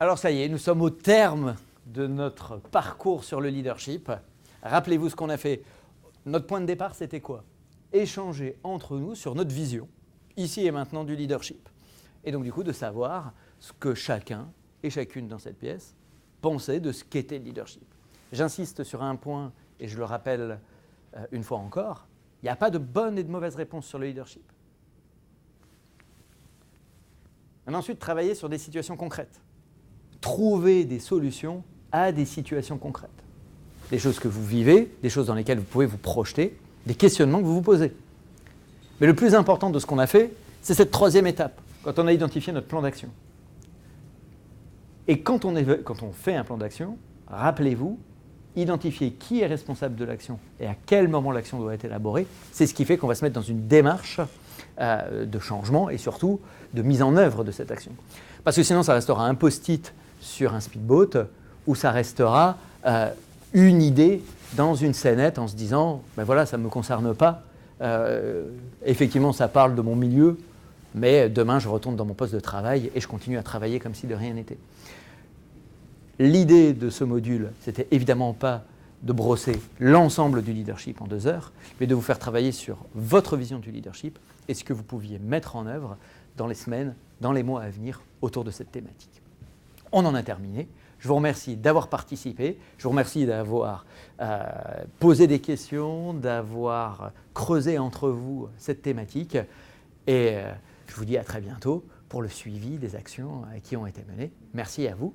Alors ça y est, nous sommes au terme de notre parcours sur le leadership. Rappelez-vous ce qu'on a fait. Notre point de départ, c'était quoi? Échanger entre nous sur notre vision, ici et maintenant, du leadership. Et donc du coup, de savoir ce que chacun et chacune dans cette pièce pensait de ce qu'était le leadership. J'insiste sur un point, et je le rappelle une fois encore, il n'y a pas de bonne et de mauvaise réponse sur le leadership. On a ensuite travaillé sur des situations concrètes. Trouver des solutions à des situations concrètes. Des choses que vous vivez, des choses dans lesquelles vous pouvez vous projeter, des questionnements que vous vous posez. Mais le plus important de ce qu'on a fait, c'est cette troisième étape, quand on a identifié notre plan d'action. Et quand on fait un plan d'action, rappelez-vous, identifier qui est responsable de l'action et à quel moment l'action doit être élaborée, c'est ce qui fait qu'on va se mettre dans une démarche de changement et surtout de mise en œuvre de cette action. Parce que sinon, ça restera un post-it sur un speedboat ou ça restera une idée dans une scénette en se disant ben voilà, ça ne me concerne pas. Effectivement, ça parle de mon milieu, mais demain, je retourne dans mon poste de travail et je continue à travailler comme si de rien n'était. L'idée de ce module, c'était évidemment pas de brosser l'ensemble du leadership en 2 heures, mais de vous faire travailler sur votre vision du leadership et ce que vous pouviez mettre en œuvre dans les semaines, dans les mois à venir autour de cette thématique. On en a terminé. Je vous remercie d'avoir participé. Je vous remercie d'avoir posé des questions, d'avoir creusé entre vous cette thématique. Et je vous dis à très bientôt pour le suivi des actions qui ont été menées. Merci à vous.